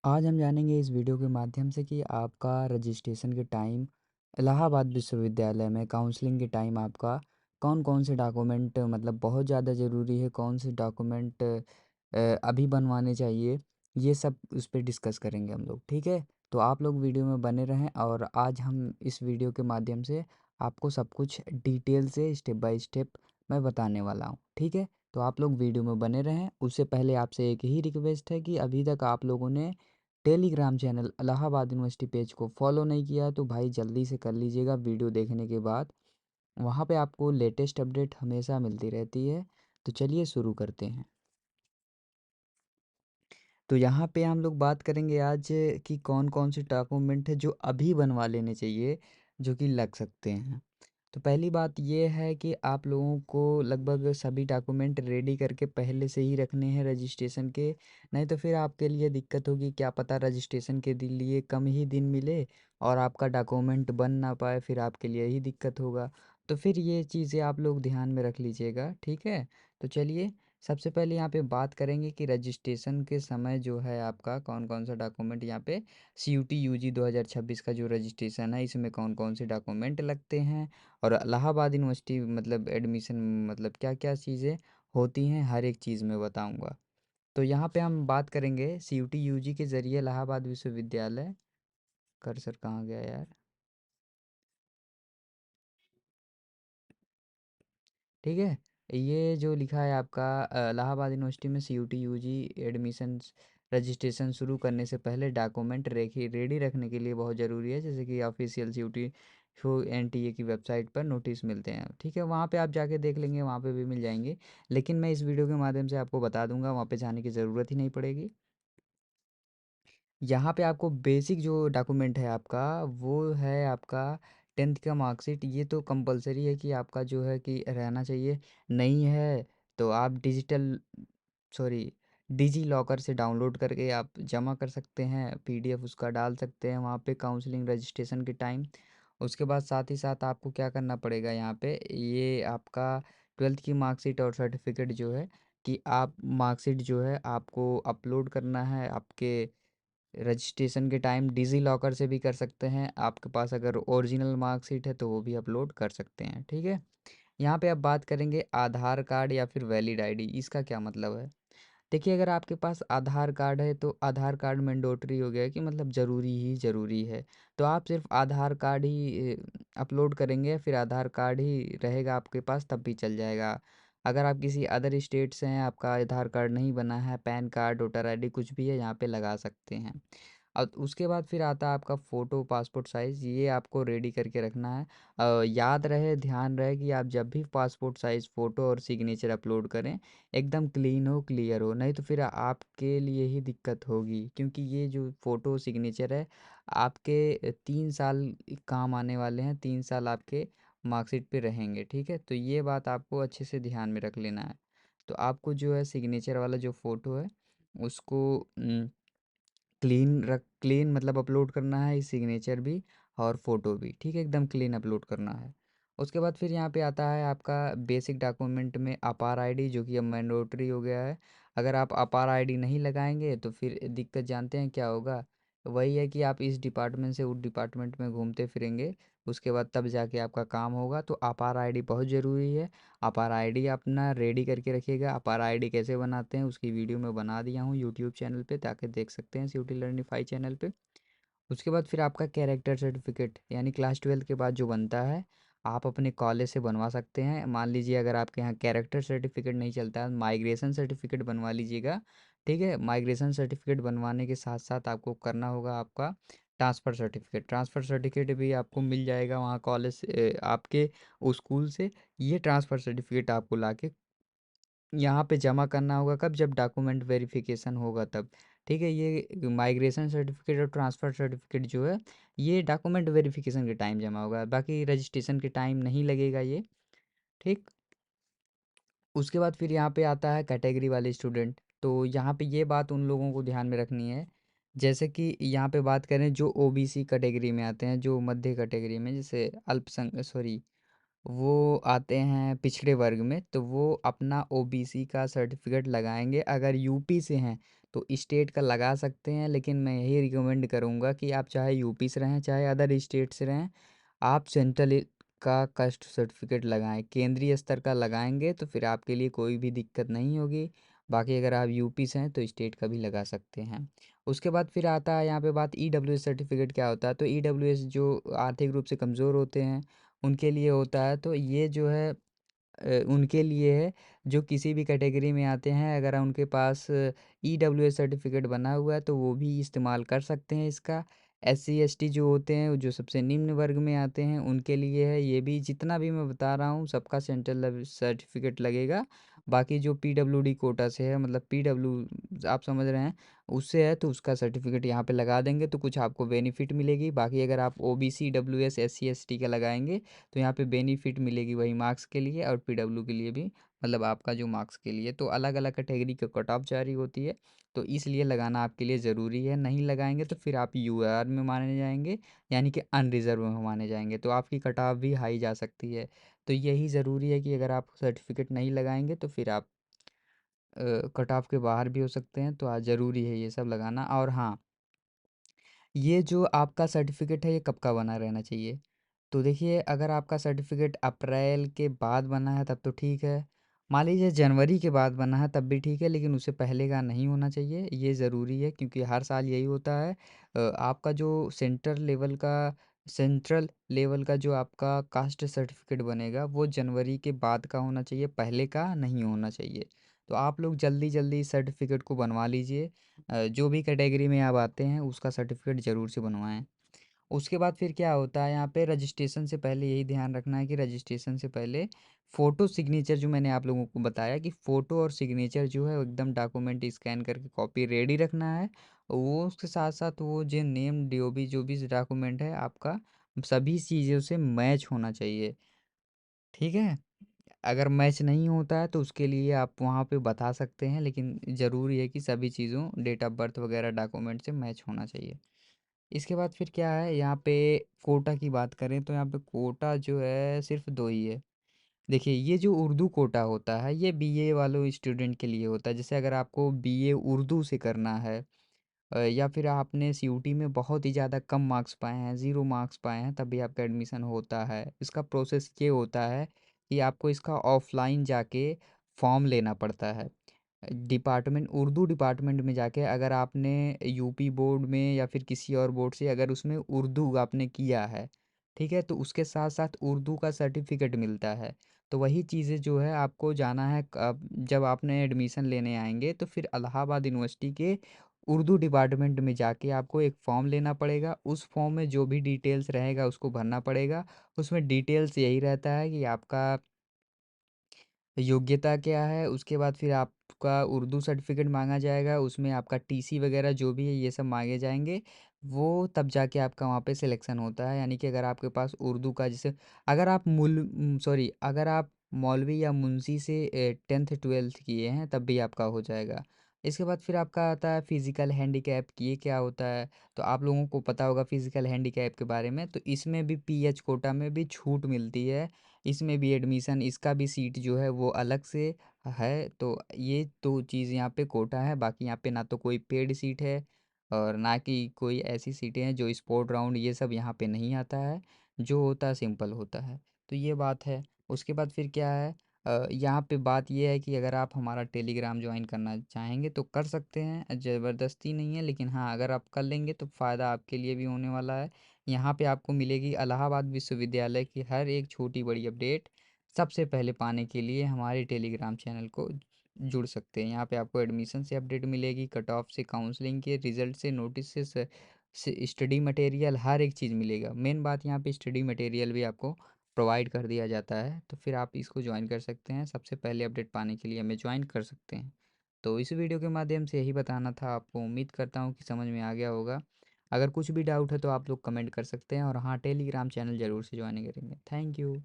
आज हम जानेंगे इस वीडियो के माध्यम से कि आपका रजिस्ट्रेशन के टाइम इलाहाबाद विश्वविद्यालय में काउंसलिंग के टाइम आपका कौन कौन से डॉक्यूमेंट मतलब बहुत ज़्यादा ज़रूरी है, कौन से डॉक्यूमेंट अभी बनवाने चाहिए, ये सब उस पर डिस्कस करेंगे हम लोग। ठीक है, तो आप लोग वीडियो में बने रहें और आज हम इस वीडियो के माध्यम से आपको सब कुछ डिटेल से स्टेप बाय स्टेप मैं बताने वाला हूँ। ठीक है, तो आप लोग वीडियो में बने रहें। उससे पहले आपसे एक ही रिक्वेस्ट है कि अभी तक आप लोगों ने Telegram channel Allahabad university page को फॉलो नहीं किया तो भाई जल्दी से कर लीजिएगा वीडियो देखने के बाद। वहाँ पे आपको लेटेस्ट अपडेट हमेशा मिलती रहती है। तो चलिए शुरू करते हैं। तो यहाँ पे हम लोग बात करेंगे आज कि कौन कौन से डॉक्यूमेंट है जो अभी बनवा लेने चाहिए, जो कि लग सकते हैं। तो पहली बात ये है कि आप लोगों को लगभग सभी डॉक्यूमेंट रेडी करके पहले से ही रखने हैं रजिस्ट्रेशन के। नहीं तो फिर आपके लिए दिक्कत होगी, क्या पता रजिस्ट्रेशन के लिए कम ही दिन मिले और आपका डॉक्यूमेंट बन ना पाए, फिर आपके लिए ही दिक्कत होगा। तो फिर ये चीज़ें आप लोग ध्यान में रख लीजिएगा। ठीक है, तो चलिए सबसे पहले यहाँ पे बात करेंगे कि रजिस्ट्रेशन के समय जो है आपका कौन कौन सा डॉक्यूमेंट यहाँ पे सी यू टी यू जी 2026 का जो रजिस्ट्रेशन है इसमें कौन कौन से डॉक्यूमेंट लगते हैं और इलाहाबाद यूनिवर्सिटी मतलब एडमिशन मतलब क्या क्या चीज़ें होती हैं हर एक चीज़ में बताऊंगा। तो यहाँ पे हम बात करेंगे सी यू टी यू जी के ज़रिए इलाहाबाद विश्वविद्यालय। कर्सर कहाँ गया यार। ठीक है, ये जो लिखा है आपका इलाहाबाद यूनिवर्सिटी में C U T U G admission registration शुरू करने से पहले डॉक्यूमेंट रेखी रेडी रखने के लिए बहुत ज़रूरी है, जैसे कि ऑफिशियल सी यू टी शो एन टी ए की वेबसाइट पर नोटिस मिलते हैं। ठीक है, वहाँ पे आप जाके देख लेंगे, वहाँ पे भी मिल जाएंगे। लेकिन मैं इस वीडियो के माध्यम से आपको बता दूंगा, वहाँ पे जाने की ज़रूरत ही नहीं पड़ेगी। यहाँ पे आपको बेसिक जो डॉक्यूमेंट है आपका वो है आपका 10th का मार्कशीट। ये तो कंपलसरी है कि आपका जो है कि रहना चाहिए। नहीं है तो आप डिजिटल सॉरी डिजी लॉकर से डाउनलोड करके आप जमा कर सकते हैं, पीडीएफ उसका डाल सकते हैं वहाँ पे काउंसलिंग रजिस्ट्रेशन के टाइम। उसके बाद साथ ही साथ आपको क्या करना पड़ेगा, यहाँ पे ये आपका 12th की मार्कशीट और सर्टिफिकेट जो है कि आप मार्कशीट जो है आपको अपलोड करना है आपके रजिस्ट्रेशन के टाइम। डिजी लॉकर से भी कर सकते हैं, आपके पास अगर ओरिजिनल मार्कशीट है तो वो भी अपलोड कर सकते हैं। ठीक है, यहाँ पे अब बात करेंगे आधार कार्ड या फिर वैलिड आईडी, इसका क्या मतलब है। देखिए, अगर आपके पास आधार कार्ड है तो आधार कार्ड मैंडेटरी हो गया है कि मतलब ज़रूरी ही ज़रूरी है। तो आप सिर्फ आधार कार्ड ही अपलोड करेंगे, फिर आधार कार्ड ही रहेगा आपके पास तब भी चल जाएगा। अगर आप किसी अदर स्टेट से हैं, आपका आधार कार्ड नहीं बना है, पैन कार्ड वोटर आईडी कुछ भी है, यहाँ पे लगा सकते हैं। और उसके बाद फिर आता है आपका फ़ोटो पासपोर्ट साइज़, ये आपको रेडी करके रखना है। याद रहे, ध्यान रहे कि आप जब भी पासपोर्ट साइज़ फ़ोटो और सिग्नेचर अपलोड करें एकदम क्लीन हो, क्लियर हो, नहीं तो फिर आपके लिए ही दिक्कत होगी, क्योंकि ये जो फ़ोटो सिग्नेचर है आपके 3 साल काम आने वाले हैं, 3 साल आपके मार्कशीट पे रहेंगे। ठीक है, तो ये बात आपको अच्छे से ध्यान में रख लेना है। तो आपको जो है सिग्नेचर वाला जो फ़ोटो है उसको क्लीन मतलब अपलोड करना है, सिग्नेचर भी और फ़ोटो भी। ठीक है, एकदम क्लीन अपलोड करना है। उसके बाद फिर यहाँ पे आता है आपका बेसिक डॉक्यूमेंट में अपार आईडी, जो कि अब मैंडेटरी हो गया है। अगर आप अपार आईडी नहीं लगाएंगे तो फिर दिक्कत जानते हैं क्या होगा। वही है कि आप इस डिपार्टमेंट से उस डिपार्टमेंट में घूमते फिरेंगे, उसके बाद तब जाके आपका काम होगा। तो अपार आईडी बहुत ज़रूरी है। अपार आईडी अपना रेडी करके रखिएगा। अपार आईडी कैसे बनाते हैं उसकी वीडियो मैं बना दिया हूँ यूट्यूब चैनल पे, ताकि देख सकते हैं सीयूटी लर्निफाई चैनल पे। उसके बाद फिर आपका कैरेक्टर सर्टिफिकेट यानी क्लास 12 के बाद जो बनता है आप अपने कॉलेज से बनवा सकते हैं। मान लीजिए अगर आपके यहाँ कैरेक्टर सर्टिफिकेट नहीं चलता है, माइग्रेशन सर्टिफिकेट बनवा लीजिएगा। ठीक है, माइग्रेशन सर्टिफिकेट बनवाने के साथ साथ आपको करना होगा आपका ट्रांसफ़र सर्टिफिकेट। ट्रांसफ़र सर्टिफिकेट भी आपको मिल जाएगा वहाँ कॉलेज आपके स्कूल से। ये ट्रांसफ़र सर्टिफिकेट आपको लाके यहाँ पे जमा करना होगा, कब, जब डॉक्यूमेंट वेरिफिकेशन होगा तब। ठीक है, ये माइग्रेशन सर्टिफिकेट और ट्रांसफ़र सर्टिफिकेट जो है ये डॉक्यूमेंट वेरिफिकेशन के टाइम जमा होगा, बाकी रजिस्ट्रेशन के टाइम नहीं लगेगा ये। ठीक, उसके बाद फिर यहाँ पे आता है कैटेगरी वाले स्टूडेंट। तो यहाँ पे ये बात उन लोगों को ध्यान में रखनी है, जैसे कि यहाँ पे बात करें जो ओबीसी कैटेगरी में आते हैं, जो मध्य कैटेगरी में, जैसे अल्पसंख्यक सॉरी वो आते हैं पिछड़े वर्ग में, तो वो अपना ओबीसी का सर्टिफिकेट लगाएंगे। अगर यूपी से हैं तो स्टेट का लगा सकते हैं, लेकिन मैं यही रिकमेंड करूँगा कि आप चाहे यूपी से रहें चाहे अदर स्टेट से रहें, आप सेंट्रल का कास्ट सर्टिफिकेट लगाएं। केंद्रीय स्तर का लगाएंगे तो फिर आपके लिए कोई भी दिक्कत नहीं होगी। बाकी अगर आप यूपी से हैं तो स्टेट का भी लगा सकते हैं। उसके बाद फिर आता है यहाँ पे बात ईडब्ल्यूएस सर्टिफिकेट क्या होता है। तो ईडब्ल्यूएस जो आर्थिक रूप से कमज़ोर होते हैं उनके लिए होता है। तो ये जो है उनके लिए है जो किसी भी कैटेगरी में आते हैं। अगर उनके पास ईडब्ल्यूएस सर्टिफिकेट बना हुआ है तो वो भी इस्तेमाल कर सकते हैं इसका। एससी एसटी जो होते हैं जो सबसे निम्न वर्ग में आते हैं उनके लिए है ये भी। जितना भी मैं बता रहा हूँ सबका सेंट्रल लेवल सर्टिफिकेट लगेगा। बाकी जो पीडब्ल्यूडी कोटा से है, मतलब पीडब्ल्यू आप समझ रहे हैं, उससे है तो उसका सर्टिफिकेट यहाँ पे लगा देंगे तो कुछ आपको बेनिफिट मिलेगी। बाकी अगर आप ओबीसी डब्ल्यूएस एससी एसटी का लगाएंगे तो यहाँ पे बेनिफिट मिलेगी वही मार्क्स के लिए और पीडब्ल्यू के लिए भी, मतलब आपका जो मार्क्स के लिए। तो अलग अलग कैटेगरी का कट ऑफ जारी होती है, तो इसलिए लगाना आपके लिए ज़रूरी है। नहीं लगाएंगे तो फिर आप यूआर में माने जाएंगे, यानी कि अनरिजर्व में माने जाएंगे, तो आपकी कट ऑफ भी हाई जा सकती है। तो यही ज़रूरी है कि अगर आप सर्टिफिकेट नहीं लगाएंगे तो फिर आप कट ऑफ के बाहर भी हो सकते हैं। तो आज ज़रूरी है ये सब लगाना। और हाँ, ये जो आपका सर्टिफिकेट है ये कब का बना रहना चाहिए। तो देखिए, अगर आपका सर्टिफिकेट अप्रैल के बाद बना है तब तो ठीक है। मान लीजिए जनवरी के बाद बना है तब भी ठीक है, लेकिन उससे पहले का नहीं होना चाहिए। ये ज़रूरी है क्योंकि हर साल यही होता है। आपका जो सेंट्रल लेवल का जो आपका कास्ट सर्टिफिकेट बनेगा वो जनवरी के बाद का होना चाहिए, पहले का नहीं होना चाहिए। तो आप लोग जल्दी जल्दी इस सर्टिफिकेट को बनवा लीजिए। जो भी कैटेगरी में आप आते हैं उसका सर्टिफिकेट ज़रूर से बनवाएं। उसके बाद फिर क्या होता है यहाँ पे, रजिस्ट्रेशन से पहले यही ध्यान रखना है कि रजिस्ट्रेशन से पहले फ़ोटो सिग्नेचर, जो मैंने आप लोगों को बताया कि फ़ोटो और सिग्नेचर जो है वो एकदम डॉक्यूमेंट स्कैन करके कॉपी रेडी रखना है। वो उसके साथ साथ वो जो नेम डीओबी जो भी डॉक्यूमेंट है आपका, सभी चीज़ों से मैच होना चाहिए। ठीक है। अगर मैच नहीं होता है तो उसके लिए आप वहाँ पे बता सकते हैं, लेकिन ज़रूरी है कि सभी चीज़ों डेट ऑफ बर्थ वगैरह डॉक्यूमेंट से मैच होना चाहिए। इसके बाद फिर क्या है यहाँ पे, कोटा की बात करें तो यहाँ पे कोटा जो है सिर्फ दो ही है। देखिए, ये जो उर्दू कोटा होता है ये बीए वालों स्टूडेंट के लिए होता है। जैसे अगर आपको बीए उर्दू से करना है, या फिर आपने सीयूटी में बहुत ही ज़्यादा कम मार्क्स पाए हैं, ज़ीरो मार्क्स पाए हैं, तब भी आपका एडमिशन होता है। इसका प्रोसेस ये होता है कि आपको इसका ऑफलाइन जाके फॉर्म लेना पड़ता है। डिपार्टमेंट उर्दू डिपार्टमेंट में जाके, अगर आपने यूपी बोर्ड में या फिर किसी और बोर्ड से अगर उसमें उर्दू आपने किया है, ठीक है, तो उसके साथ साथ उर्दू का सर्टिफिकेट मिलता है। तो वही चीज़ें जो है आपको जाना है जब आपने एडमिशन लेने आएंगे तो फिर इलाहाबाद यूनिवर्सिटी के उर्दू डिपार्टमेंट में जाके आपको एक फ़ॉर्म लेना पड़ेगा। उस फॉर्म में जो भी डिटेल्स रहेगा उसको भरना पड़ेगा। उसमें डिटेल्स यही रहता है कि आपका योग्यता क्या है। उसके बाद फिर आपका उर्दू सर्टिफिकेट मांगा जाएगा, उसमें आपका टीसी वगैरह जो भी है ये सब मांगे जाएंगे। वो तब जाके आपका वहाँ पे सिलेक्शन होता है। यानी कि अगर आपके पास उर्दू का, जैसे अगर आप अगर आप मौलवी या मुंशी से 10th 12th किए हैं तब भी आपका हो जाएगा। इसके बाद फिर आपका आता है फिज़िकल हैंडीकैप, ये क्या होता है। तो आप लोगों को पता होगा फिज़िकल हैंडीकैप के बारे में। तो इसमें भी पीएच कोटा में भी छूट मिलती है। इसमें भी एडमिशन, इसका भी सीट जो है वो अलग से है। तो ये दो चीज़ यहाँ पे कोटा है। बाकी यहाँ पे ना तो कोई पेड सीट है और ना कि कोई ऐसी सीटें हैं जो स्पोर्ट राउंड ये सब यहाँ पे नहीं आता है। जो होता है सिंपल होता है। तो ये बात है। उसके बाद फिर क्या है, यहाँ पे बात ये है कि अगर आप हमारा टेलीग्राम ज्वाइन करना चाहेंगे तो कर सकते हैं, ज़बरदस्ती नहीं है। लेकिन हाँ, अगर आप कर लेंगे तो फ़ायदा आपके लिए भी होने वाला है। यहाँ पे आपको मिलेगी इलाहाबाद विश्वविद्यालय की हर एक छोटी बड़ी अपडेट सबसे पहले पाने के लिए हमारे टेलीग्राम चैनल को जुड़ सकते हैं। यहाँ पे आपको एडमिशन से अपडेट मिलेगी, कट ऑफ से, काउंसलिंग के रिजल्ट से, नोटिस से स्टडी मटेरियल, हर एक चीज़ मिलेगा। मेन बात यहाँ पे स्टडी मटेरियल भी आपको प्रोवाइड कर दिया जाता है। तो फिर आप इसको ज्वाइन कर सकते हैं, सबसे पहले अपडेट पाने के लिए हमें ज्वाइन कर सकते हैं। तो इस वीडियो के माध्यम से यही बताना था आपको। उम्मीद करता हूँ कि समझ में आ गया होगा। अगर कुछ भी डाउट है तो आप लोग कमेंट कर सकते हैं, और हाँ, टेलीग्राम चैनल ज़रूर से ज्वाइन करेंगे। Thank you.